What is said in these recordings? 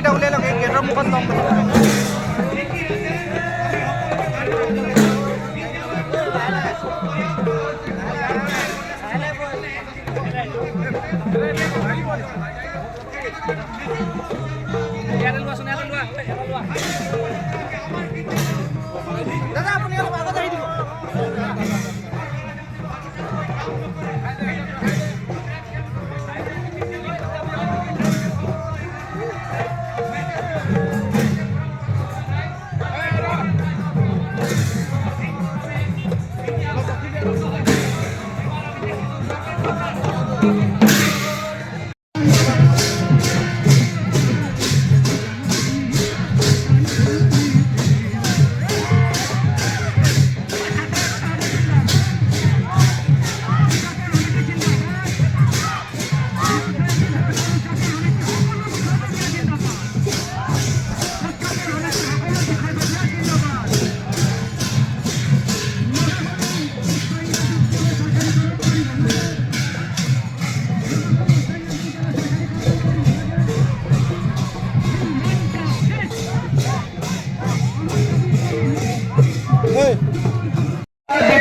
কেইটা উলিয়াই লওক গেটৰ মুখত লম দাদা আপুনি অলপ আগত আহি দিব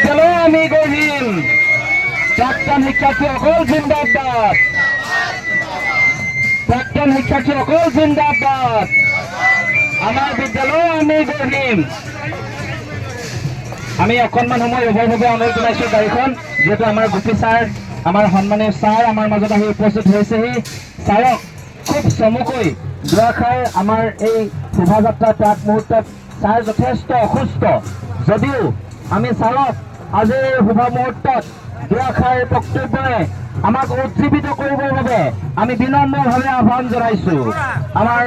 বিদ্যালয় আমি গঢ়িম প্ৰাক্তন শিক্ষাৰ্থীসকল জিন্দাবাদ প্ৰাক্তন শিক্ষাৰ্থীসকল জিন্দাবাদ আমাৰ বিদ্যালয় আমি গঢ়িম আমি অকণমান সময় উভয়ভাৱে অনুৰোধ জনাইছোঁ গাড়ীখন যিহেতু আমাৰ গোপী ছাৰ আমাৰ সন্মানীয় ছাৰ আমাৰ মাজত আহি উপস্থিত হৈছেহি ছাৰক খুব চমুকৈ দুআষাৰ আমাৰ এই শোভাযাত্ৰা প্ৰাক মুহূৰ্তত ছাৰ যথেষ্ট অসুস্থ যদিও আমি ছাৰক আজিৰ এই শুভ মুহূৰ্তত দুআষাৰ বক্তব্যৰে আমাক উজ্জীৱিত কৰিবৰ বাবে আমি বিনম্ৰভাৱে আহ্বান জনাইছোঁ আমাৰ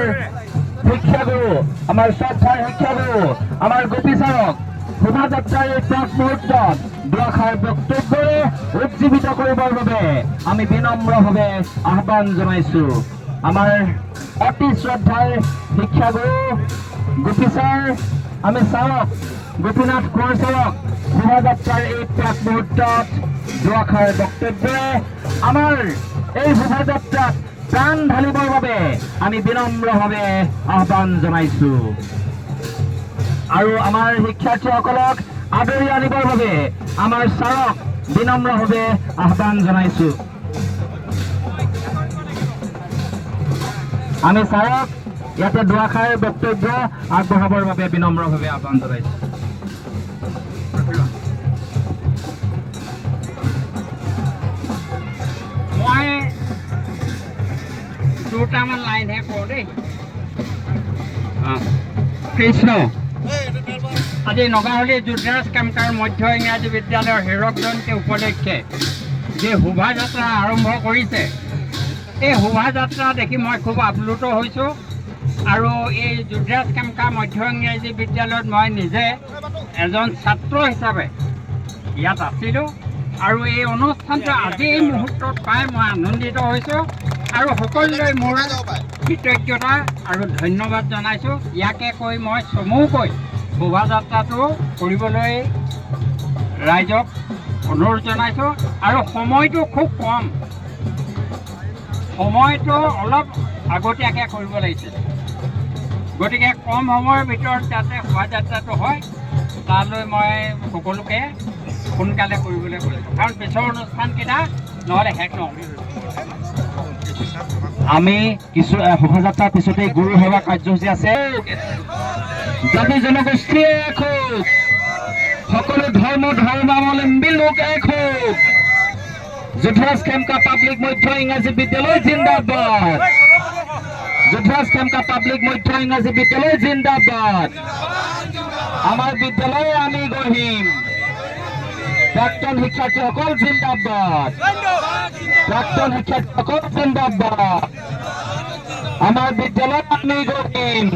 শিক্ষাগুৰু আমাৰ শ্ৰদ্ধাৰ শিক্ষাগুৰু আমাৰ গোপী ছাৰক শোভাযাত্ৰাৰ এই প্ৰাক মুহূৰ্তত দুআষাৰ বক্তব্যৰে উজ্জীৱিত কৰিবৰ বাবে আমি বিনম্ৰভাৱে আহ্বান জনাইছোঁ আমাৰ অতি শ্ৰদ্ধাৰ শিক্ষাগুৰু গোপী ছাৰ আমি ছাৰক গোপীনাথ কোঁৱৰ ছাৰক শোভাযাত্ৰাৰ এই প্ৰাক মুহূৰ্তত দুআষাৰ বক্তব্যৰে আমাৰ এই শোভাযাত্ৰাত প্ৰাণ ঢালিবৰ বাবে আমি বিনম্ৰভাৱে আহ্বান জনাইছোঁ আৰু আমাৰ শিক্ষাৰ্থীসকলক আদৰি আনিবৰ বাবে আমাৰ ছাৰক বিনম্ৰভাৱে আহ্বান জনাইছোঁ আমি ছাৰক ইয়াতে দুআষাৰ বক্তব্য আগবঢ়াবৰ বাবে বিনম্ৰভাৱে আহ্বান জনাইছোঁ মই দুটামান লাইনহে কওঁ দেই কৃষ্ণ আজি নগাহলী যুদ্ধৰাজ কামকাৰ মধ্য ইংৰাজী বিদ্যালয়ৰ হীৰক জয়ন্তী উপলক্ষে যি শোভাযাত্ৰা আৰম্ভ কৰিছে এই শোভাযাত্ৰা দেখি মই খুব আপ্লুত হৈছোঁ আৰু এই যুদ্ধৰাজ কামকাৰ মধ্য ইংৰাজী বিদ্যালয়ত মই নিজে এজন ছাত্ৰ হিচাপে ইয়াত আছিলোঁ আৰু এই অনুষ্ঠানটো আজি এই মুহূৰ্তত পাই মই আনন্দিত হৈছোঁ আৰু সকলোলৈ মোৰ কৃতজ্ঞতা আৰু ধন্যবাদ জনাইছোঁ ইয়াকে কৈ মই চমুকৈ শোভাযাত্ৰাটো কৰিবলৈ ৰাইজক অনুৰোধ জনাইছোঁ আৰু সময়টো খুব কম সময়টো অলপ আগতীয়াকৈ কৰিব লাগিছিল গতিকে কম সময়ৰ ভিতৰত যাতে শোভাযাত্ৰাটো হয় তালৈ মই সকলোকে সোনকালে কৰিবলৈ কৈছোঁ কাৰণ পিছৰ অনুষ্ঠানকেইটা নহ'লে শেষ নহয় আমি কিছু শোভাযাত্ৰাৰ পিছতেই গুৰু সেৱা কাৰ্যসূচী আছে জাতি জনগোষ্ঠী এক হোক সকলো ধৰ্মাৱলম্বী লোক এক হোক যুদ্ধৰাজ খেমকা পাব্লিক মধ্য ইংৰাজী বিদ্যালয় জিন্দাবাদ যুদ্ধৰাজ খেমকা পাব্লিক মধ্য ইংৰাজী বিদ্যালয় জিন্দাবাদ আমাৰ বিদ্যালয় আমি গঢ়িম প্ৰাক্তন শিক্ষাৰ্থীসকল জিন্দাবাদ প্ৰাক্তন শিক্ষাৰ্থীসকল জিন্দাবাদ আমাৰ বিদ্যালয় আমি গঢ়িম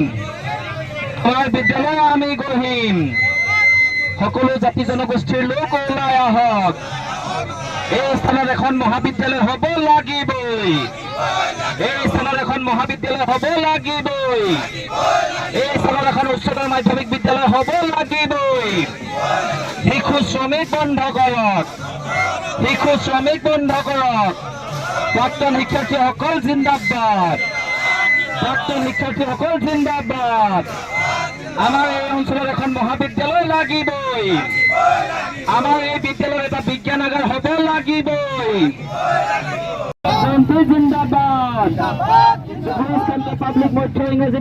আমাৰ বিদ্যালয় আমি গঢ়িম সকলো জাতি জনগোষ্ঠীৰ লোক ওলাই আহক এই স্থানত এখন মহাবিদ্যালয় হ'ব লাগিবই এই স্থানত এখন মহাবিদ্যালয় হ'ব লাগিবই এই স্থানত এখন উচ্চতৰ মাধ্যমিক বিদ্যালয় হ'ব লাগিবই শিশু শ্ৰমিক বন্ধ কৰক শিশু শ্ৰমিক বন্ধ কৰক প্ৰাক্তন শিক্ষাৰ্থীসকল জিন্দাবাদ প্ৰাক্তন শিক্ষাৰ্থীসকল জিন্দাবাদ। আমাৰ এই অঞ্চলত এখন মহাবিদ্যালয় লাগিবই। আমাৰ এই বিদ্যালয়ত এটা বিজ্ঞানাগাৰ হ'ব লাগিবই। জিন্দাবাদ। পাব্লিক মধ্য ইংৰাজী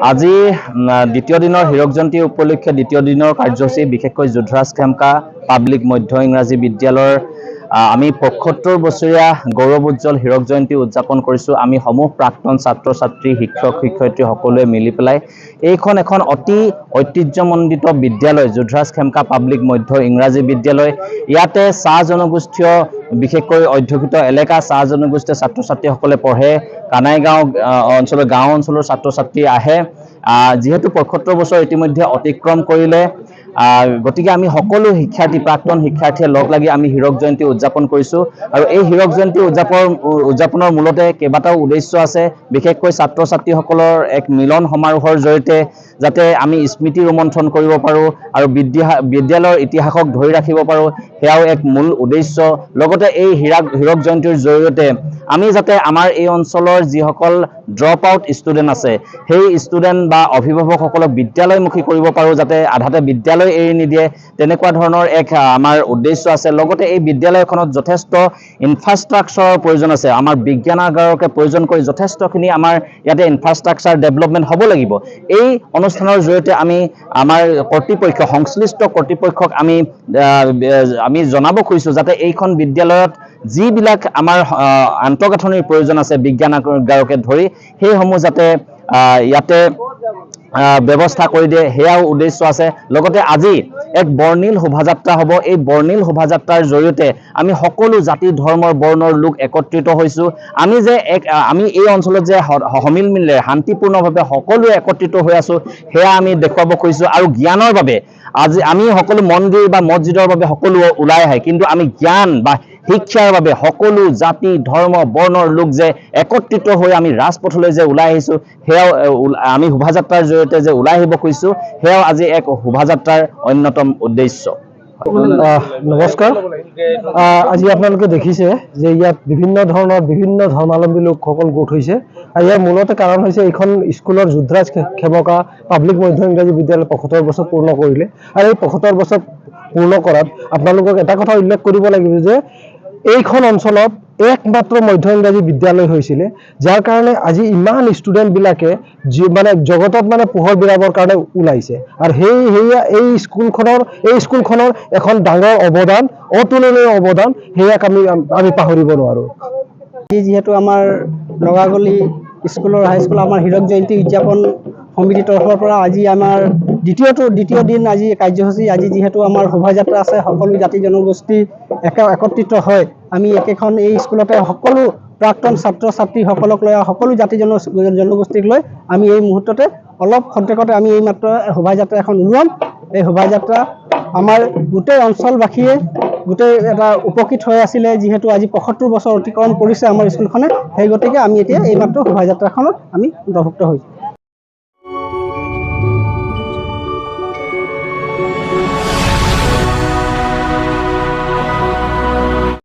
আজি দ্বিতীয় দিনৰ হীৰক জয়ন্তী উপলক্ষে দ্বিতীয় দিনৰ কাৰ্যসূচী বিশেষকৈ যোধৰাজ খেমকা পাব্লিক মধ্য ইংৰাজী বিদ্যালয়ৰ আমি ৭৫ বছৰীয়া গৌৰৱ উজ্জ্বল হীৰক জয়ন্তী উদযাপন কৰিছোঁ। আমি সমূহ প্ৰাক্তন ছাত্ৰ ছাত্ৰী শিক্ষক শিক্ষয়িত্ৰী সকলোৱে মিলি পেলাই এইখন এখন অতি ঐতিহ্যমণ্ডিত বিদ্যালয় যোধৰাজ খেমকা পাব্লিক মধ্য ইংৰাজী বিদ্যালয়। ইয়াতে চাহ জনগোষ্ঠীয় বিশেষকৈ অধ্যুষিত এলেকা চাহ জনগোষ্ঠীয় ছাত্ৰ ছাত্ৰীসকলে পঢ়ে। কানাইগাঁও অঞ্চলৰ গাঁও অঞ্চলৰ ছাত্ৰ ছাত্ৰী আহে। যিহেতু ৭৫ বছৰ ইতিমধ্যে অতিক্ৰম কৰিলে, গতিকে আমি সকলো শিক্ষাৰ্থী প্ৰাক্তন শিক্ষাৰ্থীয়ে লগ লাগি আমি হীৰক জয়ন্তী উদযাপন কৰিছোঁ। আৰু এই হীৰক জয়ন্তী উদযাপনৰ মূলতে কেইবাটাও উদ্দেশ্য আছে। বিশেষকৈ ছাত্ৰ ছাত্ৰীসকলৰ এক মিলন সমাৰোহৰ জৰিয়তে যাতে আমি স্মৃতি ৰোমন্থন কৰিব পাৰোঁ আৰু বিদ্যালয়ৰ ইতিহাসক ধৰি ৰাখিব পাৰোঁ, সেয়াও এক মূল উদ্দেশ্য। লগতে এই হীৰক জয়ন্তীৰ জৰিয়তে আমি যাতে আমাৰ এই অঞ্চলৰ যিসকল ড্ৰপ আউট ষ্টুডেণ্ট আছে সেই ষ্টুডেণ্ট বা অভিভাৱকসকলক বিদ্যালয়মুখী কৰিব পাৰোঁ, যাতে আধাতে বিদ্যালয় এৰি নিদিয়ে, তেনেকুৱা ধৰণৰ এক আমাৰ উদ্দেশ্য আছে। লগতে এই বিদ্যালয়খনত যথেষ্ট ইনফ্ৰাষ্ট্ৰাকচাৰৰ প্ৰয়োজন আছে। আমাৰ বিজ্ঞানাগাৰকে প্ৰয়োজন কৰি যথেষ্টখিনি আমাৰ ইয়াতে ইনফ্ৰাষ্ট্ৰাকচাৰ ডেভেলপমেণ্ট হ'ব লাগিব। এই অনুষ্ঠানৰ জৰিয়তে আমি আমাৰ কৰ্তৃপক্ষ সংশ্লিষ্ট কৰ্তৃপক্ষক আমি জনাব খুজিছোঁ যাতে এইখন বিদ্যালয়ত যিবিলাক আমাৰ আন্তঃগাঁথনিৰ প্ৰয়োজন আছে বিজ্ঞানাগাৰকে ধৰি সেইসমূহ যাতে ইয়াতে ব্যৱস্থা কৰি দিয়ে, সেয়াও উদ্দেশ্য আছে। লগতে আজি এক বৰ্ণিল শোভাযাত্ৰা হ'ব। এই বৰ্ণিল শোভাযাত্ৰাৰ জৰিয়তে আমি সকলো জাতি ধৰ্মৰ বৰ্ণৰ লোক একত্ৰিত হৈছোঁ। আমি এই অঞ্চলত যে সমিলমিলে শান্তিপূৰ্ণভাৱে সকলোৱে একত্ৰিত হৈ আছোঁ, সেয়া আমি দেখুৱাব খুজিছোঁ। আৰু জ্ঞানৰ বাবে আজি আমি সকলো মন্দিৰ বা মছজিদৰ বাবে সকলো ওলাই আহে, কিন্তু আমি জ্ঞান বা শিক্ষাৰ বাবে সকলো জাতি ধৰ্ম বৰ্ণৰ লোক যে একত্ৰিত হৈ আমি ৰাজপথলৈ যে ওলাই আহিছোঁ, সেয়াও আমি শোভাযাত্ৰাৰ জৰিয়তে যে ওলাই আহিব খুজিছোঁ, সেয়াও আজি এক শোভাযাত্ৰাৰ অন্যতম উদ্দেশ্য। নমস্কাৰ। আজি আপোনালোকে দেখিছে যে ইয়াত বিভিন্ন ধৰ্মাৱলম্বী লোকসকল গোট হৈছে। আৰু ইয়াৰ মূলতে কাৰণ হৈছে এইখন স্কুলৰ যোধৰাজ খেমকা পাব্লিক মধ্য ইংৰাজী বিদ্যালয় ৭৫ বছৰ পূৰ্ণ কৰিলে। আৰু এই ৭৫ বছৰ পূৰ্ণ কৰাত আপোনালোকক এটা কথা উল্লেখ কৰিব লাগিব যে এইখন অঞ্চলত একমাত্ৰ মধ্য ইংৰাজী বিদ্যালয় হৈছিলে, যাৰ কাৰণে আজি ইমান ষ্টুডেণ্টবিলাকে মানে জগতত মানে পোহৰ বিলাবৰ কাৰণে ওলাইছে। আৰু সেয়া এই স্কুলখনৰ এখন ডাঙৰ অৱদান, অতুলনীয় অৱদান, সেয়াক আমি পাহৰিব নোৱাৰোঁ। যিহেতু আমাৰ নগাগলি স্কুলৰ হাইস্কুল আমাৰ হীৰক জয়ন্তী উদযাপন সমিতিৰ তৰফৰ পৰা আজি আমাৰ দ্বিতীয় দিন আজি কাৰ্যসূচী। আজি যিহেতু আমাৰ শোভাযাত্ৰা আছে, সকলো জাতি জনগোষ্ঠী একত্ৰিত হয় আমি একেখন এই স্কুলতে সকলো প্ৰাক্তন ছাত্ৰ ছাত্ৰীসকলক লৈ সকলো জাতি জনগোষ্ঠীক লৈ আমি এই মুহূৰ্ততে অলপ খন্তেকতে আমি এই মাত্ৰ শোভাযাত্ৰা এখন ওলাম। এই শোভাযাত্ৰা আমাৰ গোটেই অঞ্চলবাসীয়ে গোটেই এটা উপকৃত হৈ আছিলে, যিহেতু আজি ৭৫ বছৰ অতিক্ৰম কৰিছে আমাৰ স্কুলখনে। সেই গতিকে আমি এতিয়া এই মাত্ৰ শোভাযাত্ৰাখনত আমি অন্তৰ্ভুক্ত হৈছোঁ।